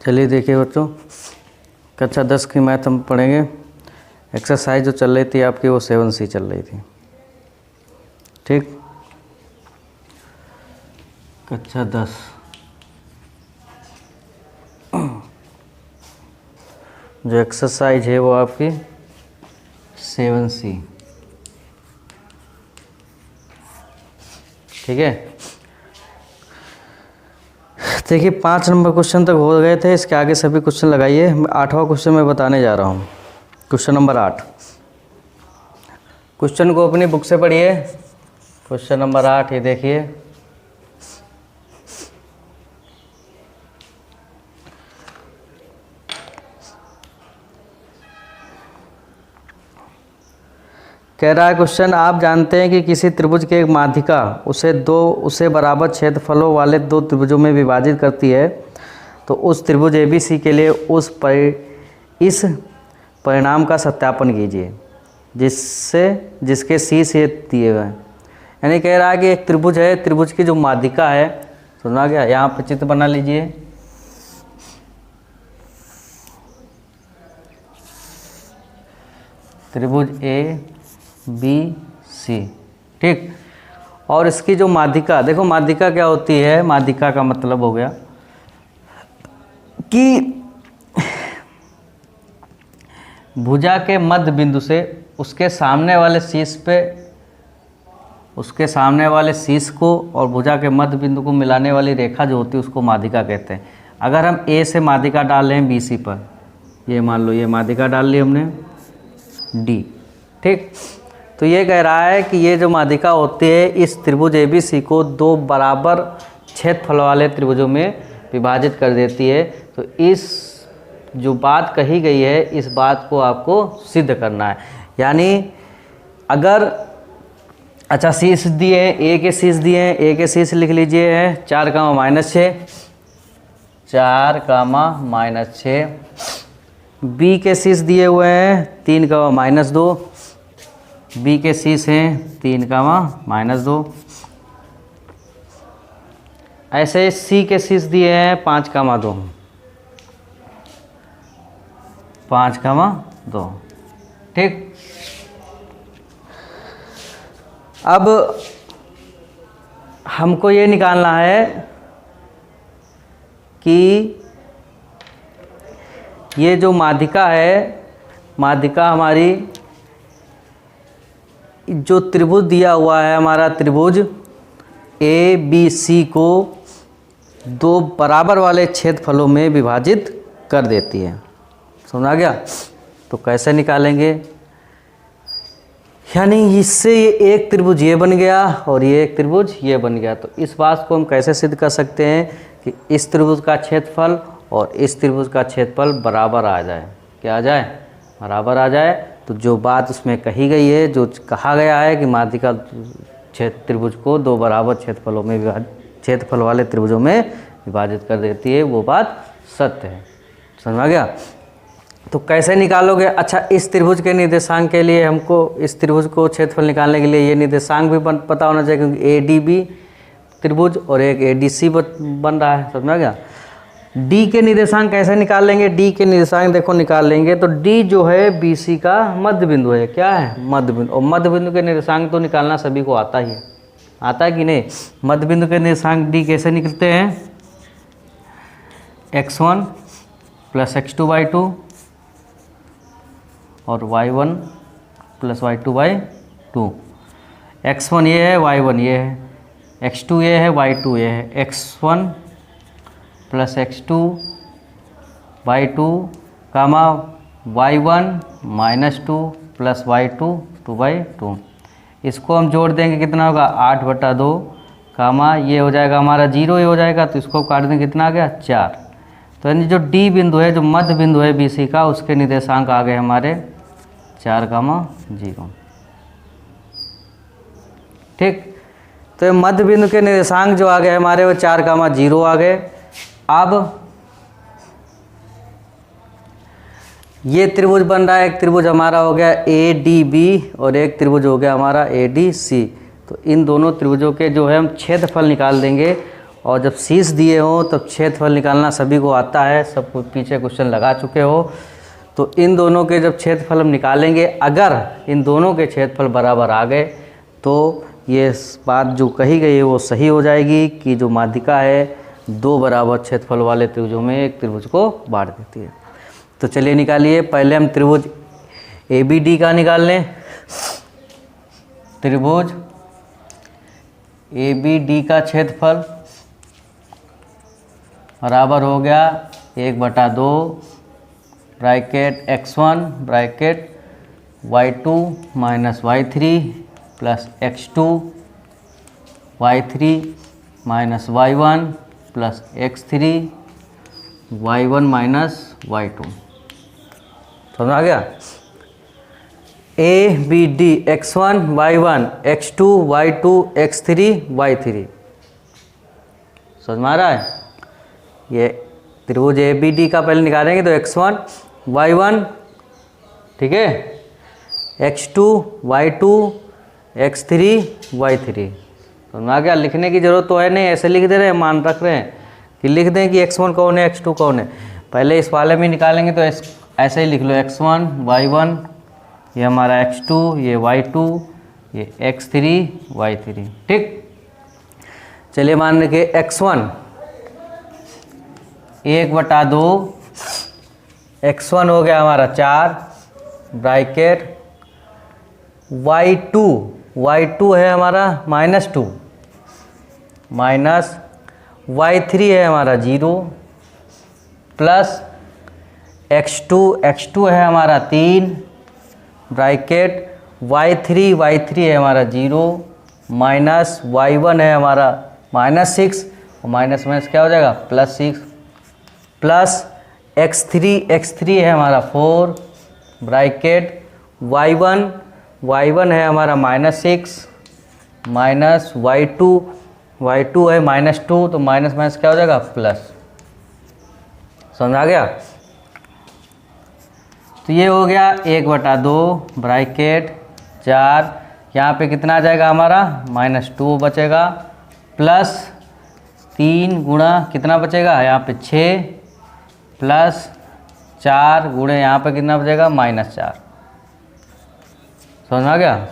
चलिए देखिए बच्चों, कक्षा 10 की मैथ हम पढ़ेंगे। एक्सरसाइज जो चल रही थी आपकी वो 7C चल रही थी। ठीक, कक्षा 10 जो एक्सरसाइज है वो आपकी 7C। ठीक है, देखिए 5 नंबर क्वेश्चन तक हो गए थे, इसके आगे सभी क्वेश्चन लगाइए। 8वां क्वेश्चन मैं बताने जा रहा हूँ, क्वेश्चन नंबर 8। क्वेश्चन को अपनी बुक से पढ़िए। क्वेश्चन नंबर 8 ये देखिए, कह रहा है क्वेश्चन, आप जानते हैं कि किसी त्रिभुज के एक माध्यिका उसे बराबर क्षेत्रफलों वाले दो त्रिभुजों में विभाजित करती है, तो उस त्रिभुज ABC के लिए इस परिणाम का सत्यापन कीजिए जिसके शीर्ष ये दिए हुए हैं। यानी कह रहा है कि एक त्रिभुज है, त्रिभुज की जो माध्यिका है, सुना गया, यहाँ पर चित्र बना लीजिए। त्रिभुज ABC, ठीक। और इसकी जो माध्यिका, देखो माध्यिका क्या होती है। माध्यिका का मतलब हो गया कि भुजा के मध्य बिंदु से उसके सामने वाले शीर्ष को और भुजा के मध्य बिंदु को मिलाने वाली रेखा जो होती है उसको माध्यिका कहते हैं। अगर हम A से माध्यिका डाल रहे हैं BC पर, ये मान लो ये माध्यिका डाल ली हमने D, ठीक। तो ये कह रहा है कि ये जो माध्यिका होती है इस त्रिभुज ABC को दो बराबर क्षेत्रफल वाले त्रिभुजों में विभाजित कर देती है। तो इस जो बात कही गई है इस बात को आपको सिद्ध करना है। यानी अगर अच्छा शीर्ष दिए हैं, A के शीर्ष दिए हैं, A के शीर्ष लिख लीजिए है 4, -6, 4, -6। B के शीर्ष दिए हुए हैं 3, -2, B के शीर्ष हैं 3, -2। ऐसे C के शीर्ष दिए हैं 5, 2, 5, 2, ठीक। अब हमको ये निकालना है कि ये जो माध्यिका है, माध्यिका हमारी जो त्रिभुज दिया हुआ है, हमारा त्रिभुज ABC को दो बराबर वाले क्षेत्रफलों में विभाजित कर देती है। समझ आ गया? तो कैसे निकालेंगे? यानी इससे ये एक त्रिभुज ये बन गया और ये एक त्रिभुज ये बन गया। तो इस बात को हम कैसे सिद्ध कर सकते हैं कि इस त्रिभुज का क्षेत्रफल और इस त्रिभुज का क्षेत्रफल बराबर आ जाए। क्या आ जाए? बराबर आ जाए। तो जो बात उसमें कही गई है, जो कहा गया है कि माध्यिका त्रिभुज को दो बराबर क्षेत्रफल वाले त्रिभुजों में विभाजित कर देती है, वो बात सत्य है। समझ आ गया? तो कैसे निकालोगे? अच्छा, इस त्रिभुज के निर्देशांक के लिए हमको इस त्रिभुज को क्षेत्रफल निकालने के लिए ये निर्देशांक भी पता होना चाहिए, क्योंकि ADB त्रिभुज और एक ADC बन रहा है। समझ आ गया? D के निर्देशांक कैसे निकाल लेंगे? D के निर्देशांक देखो निकाल लेंगे तो D जो है BC का मध्य बिंदु है। क्या है? मध्य बिंदु। और मध्य बिंदु के निर्देशांक तो निकालना सभी को आता ही है। आता है कि नहीं? मध्य बिंदु के निर्देशांक D कैसे निकलते हैं? x1 + x2/2 और y1 + y2/2। x1 ये है, y1 ये है, x2 ये है, y2 ये है। x1 + x2/2 y1 - 2 + y2 2/2। इसको हम जोड़ देंगे, कितना होगा? 8/2, ये हो जाएगा हमारा 0 ये हो जाएगा, तो इसको काट देंगे, कितना आ गया? 4। तो यानी जो D बिंदु है, जो मध्य बिंदु है BC का, उसके निर्देशांक आ गए हमारे 4, 0। ठीक। तो ये मध्य बिंदु के निर्देशांक जो आ गए हमारे वो 4, 0 आ गए। अब ये त्रिभुज बन रहा है, एक त्रिभुज हमारा हो गया ADB और एक त्रिभुज हो गया हमारा ADC। तो इन दोनों त्रिभुजों के जो है हम क्षेत्रफल निकाल देंगे और जब शीर्ष दिए हो तब क्षेत्रफल निकालना सभी को आता है, सब कुछ पीछे क्वेश्चन लगा चुके हो। तो इन दोनों के जब क्षेत्रफल हम निकालेंगे, अगर इन दोनों के क्षेत्रफल बराबर आ गए तो ये बात जो कही गई है वो सही हो जाएगी कि जो माध्यिका है दो बराबर क्षेत्रफल वाले त्रिभुजों में एक त्रिभुज को बांट देती है। तो चलिए निकालिए। पहले हम त्रिभुज ABD का निकाल लें। त्रिभुज ABD का क्षेत्रफल बराबर हो गया 1/2 bracket x1 bracket y2 minus y3 plus x2 y3 minus y1 plus x3 y1 minus y2। समझ आ गया? ABD x1 y1 x2 y2 x3 y3 समझ में आ रहा है? ये त्रिभुज ABD का पहले निकालेंगे तो x1 y1, ठीक है, x2 y2 x3 y3। समझ में आ गया? लिखने की ज़रूरत तो है नहीं, ऐसे लिख दे रहे हैं, मान रख रहे हैं कि लिख दें कि x1 कौन है x2 कौन है। पहले इस वाले में निकालेंगे तो ऐसे ही लिख लो, x1 y1 ये हमारा x2, ये y2, ये x3 y3। ठीक, चलिए मान लें कि x1 1/2 x1 हो गया हमारा 4 ब्रैकेट y2 है हमारा -2 माइनस y3 है हमारा 0 प्लस x2 है हमारा 3 ब्रैकेट y3 है हमारा 0 माइनस y1 है हमारा -6 और माइनस क्या हो जाएगा +6 प्लस x3 है हमारा 4 ब्रैकेट y1 है हमारा -6 माइनस y2 है -2 तो माइनस क्या हो जाएगा प्लस। समझ आ गया? तो ये हो गया 1/2 ब्रैकेट 4, यहाँ पे कितना आ जाएगा हमारा -2 बचेगा प्लस 3 गुणा कितना बचेगा यहाँ पे 6 प्लस 4 गुणे यहाँ पे कितना बचेगा -4। समझ आ गया?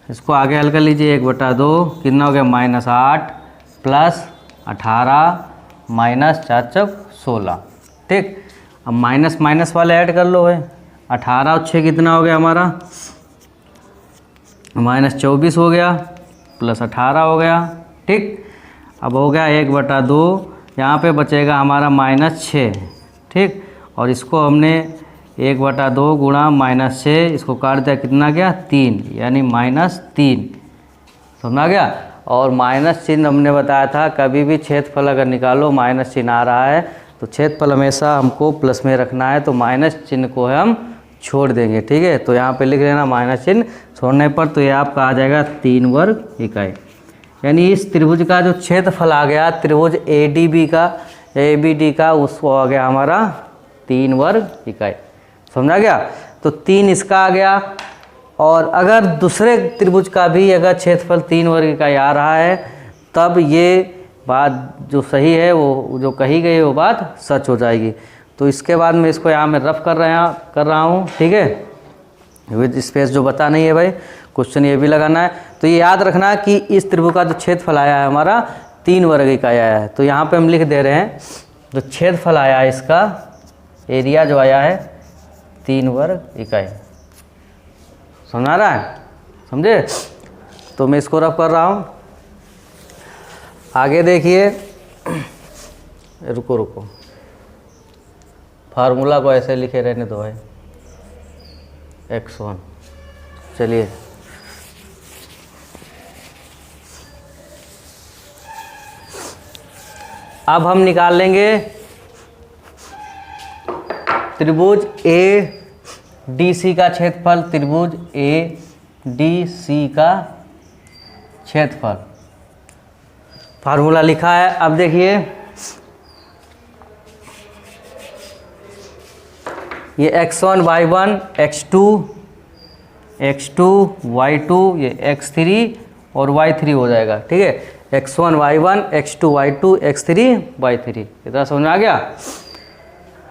इसको आगे हल कर लीजिए। 1/2 कितना हो गया -8 प्लस 18 माइनस 4 16। ठीक, अब माइनस वाले ऐड कर लो है। 18 और 6 कितना हो गया हमारा -24 हो गया प्लस 18 हो गया। ठीक, अब हो गया 1/2, यहाँ पे बचेगा हमारा -6। ठीक, और इसको हमने 1/2 गुणा -6 इसको काट दिया, कितना गया 3 यानी -3। समझ आ गया? और माइनस चिन्ह हमने बताया था कभी भी क्षेत्रफल अगर निकालो माइनस चिन्ह आ रहा है तो क्षेत्रफल हमेशा हमको प्लस में रखना है, तो माइनस चिन्ह को हम छोड़ देंगे। ठीक है, तो यहाँ पे लिख लेना माइनस चिन्ह छोड़ने पर, तो ये आपका आ जाएगा 3 वर्ग इकाई। यानी इस त्रिभुज का जो क्षेत्रफल आ गया त्रिभुज ABD का उसको आ गया हमारा 3 वर्ग इकाई। समझा गया? तो 3 इसका आ गया, और अगर दूसरे त्रिभुज का भी अगर क्षेत्रफल 3 वर्ग इकाई आ रहा है तब ये बात जो सही है वो जो कही गई है वो बात सच हो जाएगी। तो इसके बाद मैं इसको यहाँ में रफ कर रहा हूँ। ठीक है, विद स्पेस जो बता नहीं है भाई, क्वेश्चन ये भी लगाना है। तो ये याद रखना कि इस त्रिभुज का जो क्षेत्रफल आया है हमारा 3 वर्ग इकाई आया है। तो यहाँ पे हम लिख दे रहे हैं जो क्षेत्रफल आया है इसका एरिया जो आया है 3 वर्ग इकाई। समझ आ रहा है? समझे? तो मैं इसको रफ कर रहा हूँ। आगे देखिए, रुको फार्मूला को ऐसे लिखे रहने दो भाई, x1। चलिए अब हम निकाल लेंगे त्रिभुज ADC का क्षेत्रफल। त्रिभुज ADC का क्षेत्रफल फार्मूला लिखा है। अब देखिए ये x1 y1 x2 y2 ये x3 और y3 हो जाएगा। ठीक है, x1 y1, x2 y2, x3 y3। इतना समझ में आ गया?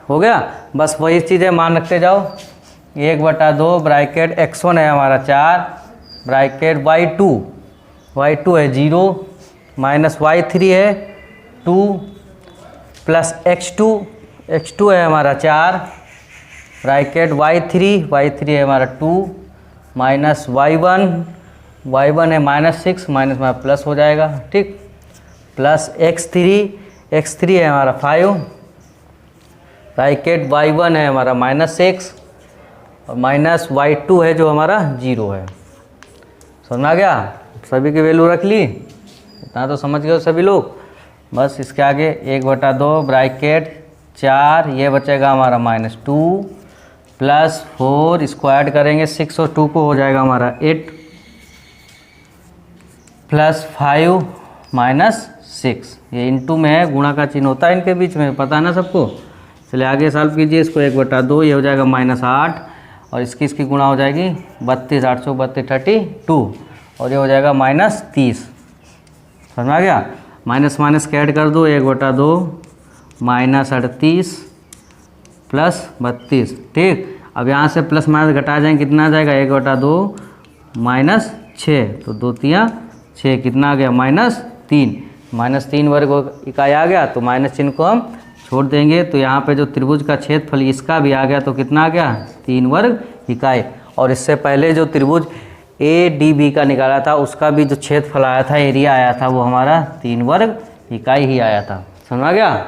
हो गया? बस वही चीज़ें मान रखते जाओ। 1/2 ब्रैकेट x1 है हमारा 4, ब्रैकेट y2 है 0, माइनस y3 है 2, प्लस x2 है हमारा 4, ब्रैकेट y3 है हमारा 2, माइनस y1 है -6, माइनस में प्लस हो जाएगा, ठीक। प्लस x3 है हमारा 5, ब्रैकेट y1 है हमारा -6 और माइनस y2 है जो हमारा 0 है। समझ में आ गया? सभी की वैल्यू रख ली, इतना तो समझ गए सभी लोग। बस इसके आगे 1/2 ब्रैकेट 4, ये बचेगा हमारा -2, प्लस 4, इसको ऐड करेंगे 6 और 2 को हो जाएगा हमारा 8, प्लस 5 -6, ये इंटू में है, गुणा का चिन्ह होता है इनके बीच में, पता है ना सबको। चलिए आगे सॉल्व कीजिए इसको। 1/2 ये हो जाएगा -8 और इसकी गुणा हो जाएगी 32, 832 32 और ये हो जाएगा -30। समझ में आ गया? माइनस के ऐड कर दो, 1/2 -38 प्लस 32, ठीक। अब यहाँ से प्लस माइनस घटा जाएंगे, कितना आ जाएगा? 1/2 -6, तो 2 3 6, कितना आ गया? -3। -3 वर्ग इकाई आ गया, तो माइनस चिन्ह को हम छोड़ देंगे, तो यहाँ पे जो त्रिभुज का क्षेत्रफल इसका भी आ गया, तो कितना आ गया? 3 वर्ग इकाई। और इससे पहले जो त्रिभुज ADB का निकाला था उसका भी जो क्षेत्रफल आया था, एरिया आया था, वो हमारा 3 वर्ग इकाई ही आया था। समझ आ गया?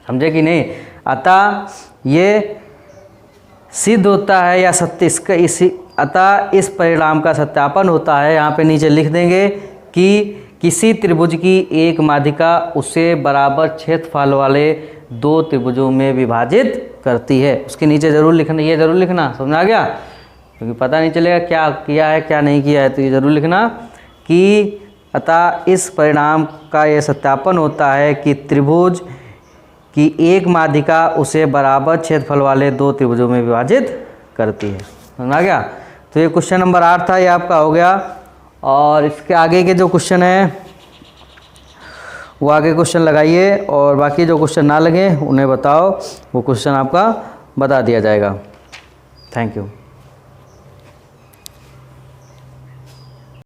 समझे कि नहीं? अतः ये सिद्ध होता है या सत्य इसका अतः इस परिणाम का सत्यापन होता है, यहाँ पे नीचे लिख देंगे कि किसी त्रिभुज की एक माध्यिका उसे बराबर क्षेत्रफल वाले 2 त्रिभुजों में विभाजित करती है। उसके नीचे जरूर लिखना, ये जरूर लिखना। समझ आ गया? क्योंकि पता नहीं चलेगा क्या किया है क्या नहीं किया है, तो ये जरूर लिखना कि अतः इस परिणाम का ये सत्यापन होता है कि त्रिभुज की एक माध्यिका उसे बराबर क्षेत्रफल वाले 2 त्रिभुजों में विभाजित करती है। समझ आ गया? तो ये क्वेश्चन नंबर 8 था, ये आपका हो गया। और इसके आगे के जो क्वेश्चन हैं वो आगे क्वेश्चन लगाइए, और बाकी जो क्वेश्चन ना लगे उन्हें बताओ, वो क्वेश्चन आपका बता दिया जाएगा। Thank you.